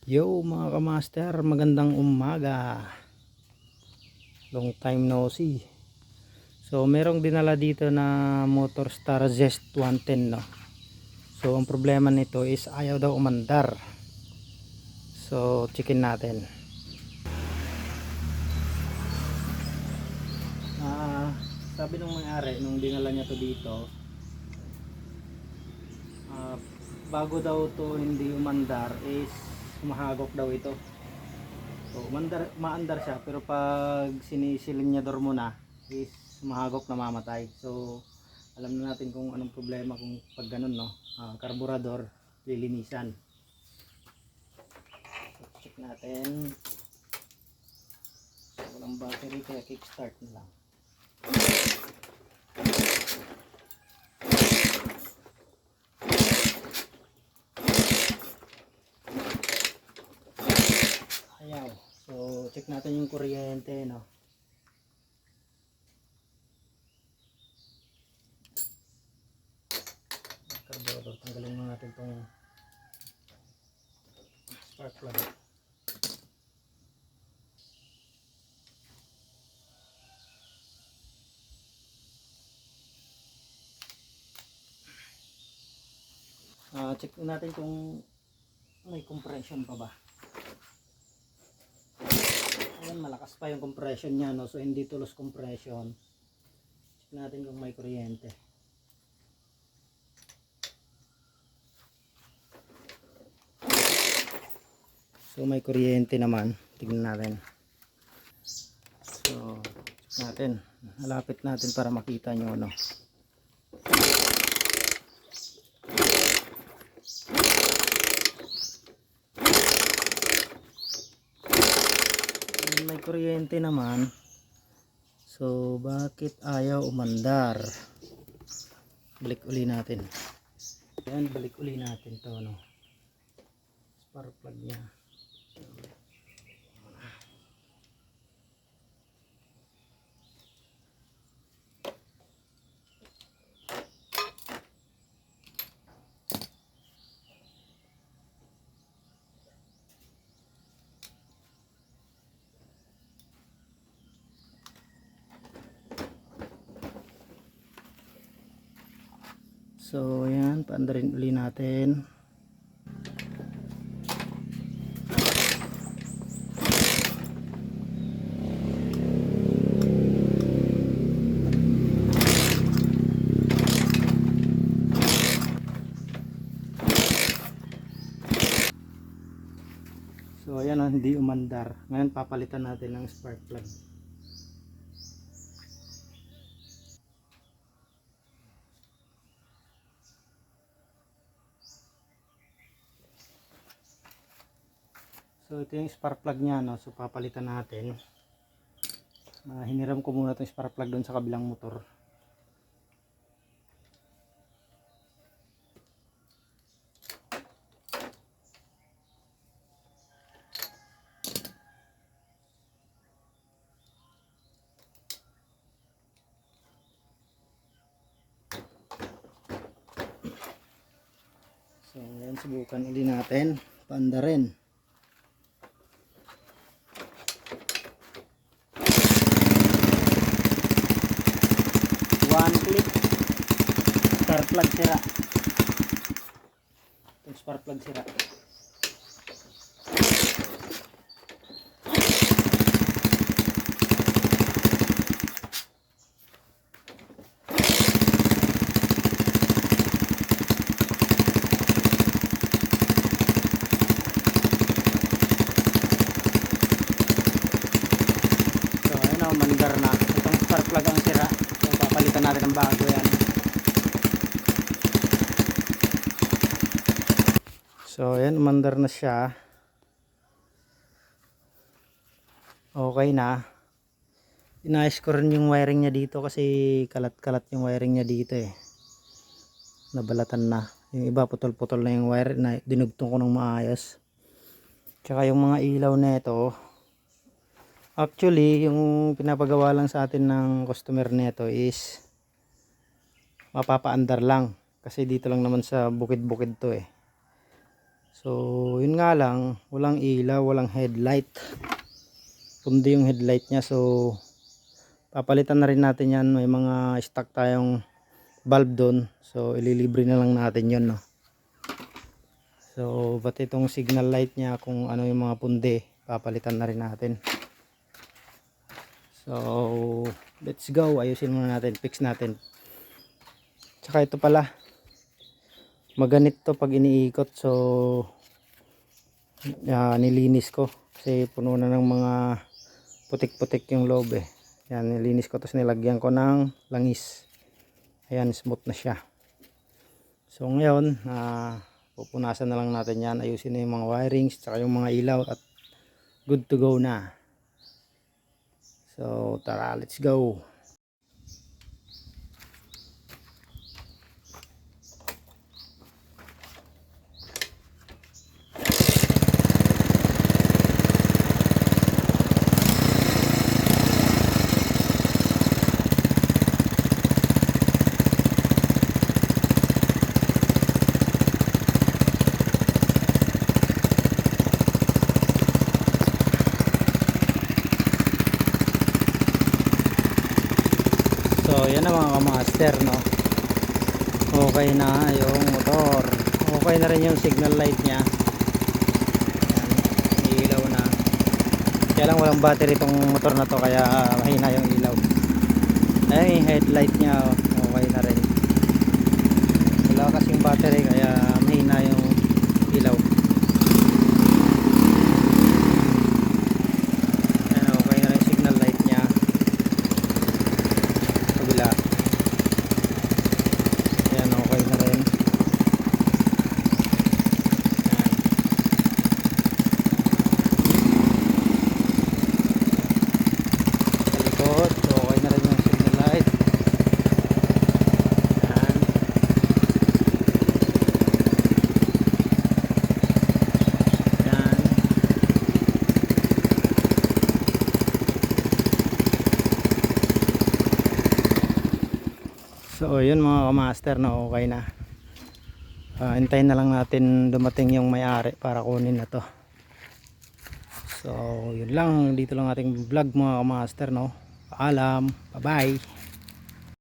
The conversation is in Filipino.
Yo mga kamaster, magandang umaga. Long time no see. So merong dinala dito na Motor Star Zest 110 no. So ang problema nito is ayaw daw umandar. So checkin natin. Ah, sabi nung may-ari nung dinala niya to dito, ah, bago daw to hindi umandar is humahagok daw ito. So maandar siya, pero pag sinisilinyador mo na is mahagok na mamatay. So alam na natin kung anong problema kung pag ganun, no. Karburador lilinisan. So, check natin. So, walang battery kaya kickstart na lang. Ayaw. So check natin yung kuryente, no. Carburetor, tanggalin mo natin tong spark plug. Check natin kung may compression pa ba. Ayan, malakas pa yung compression niya, no. So hindi tulos compression. Check natin kung may kuryente. So may kuryente naman, tignan natin. So check natin, halapit natin para makita nyo, ano. May kuryente naman. So bakit ayaw umandar? Balik uli natin. Ayan, balik uli natin to, no. Spark plug nya. So ayan, paandarin uli natin. So ayan, hindi umandar. Ngayon papalitan natin ng spark plug. So ito yung spark plug nya, no. So papalitan natin. Hiniram ko muna itong spark plug doon sa kabilang motor. So ayan, subukan uli natin, paandarin. One click, spark plug sira. Itong spark plug sira. So ayun, oh, mandar na. Itong spark plug ang sira. So papalitan natin ng bago yan. So ayan, umandar na siya. Okay na. Inayos ko rin yung wiring niya dito kasi kalat-kalat yung wiring niya dito eh. Nabalatan na. Yung iba putol-putol na yung wire na dinugtong ko ng maayos. Tsaka yung mga ilaw na ito. Actually, yung pinapagawa lang sa atin ng customer nito is mapapaandar lang. Kasi dito lang naman sa bukid-bukid to eh. So yun nga lang, walang ilaw, walang headlight, kundi yung headlight niya. So papalitan na rin natin yan. May mga stock tayong bulb doon, so ililibre na lang natin yun, no? So pati itong signal light niya, kung ano yung mga pundi, papalitan na rin natin. So let's go, ayusin muna natin, fix natin. Tsaka ito pala, maganit to pag iniikot. So nilinis ko kasi puno na ng mga putik-putik yung loob eh. Yan, nilinis ko, tapos nilagyan ko ng langis. Ayan, smooth na siya. So ngayon pupunasan na lang natin yan, ayusin na yung mga wirings tsaka yung mga ilaw, at good to go na. So tara, let's go. So yan na mga kamaster, no? Okay na yung motor, okay na rin yung signal light nya. Yan, ilaw na. Kaya lang walang battery itong motor na to, kaya mahina yung ilaw. Ay, headlight nya okay na rin, wala kasing battery kaya mahina yung ilaw. Yan, okay na rin signal light nya. Kabila, yan, okay na rin. Sa likod, okay na rin yung signal light. Yan. Yan. So yun mga kamaster, na okay na. Hintayin na lang natin dumating yung may-ari para kunin na to. So yun lang, dito lang ating vlog mga kamaster, no? Paalam, bye bye.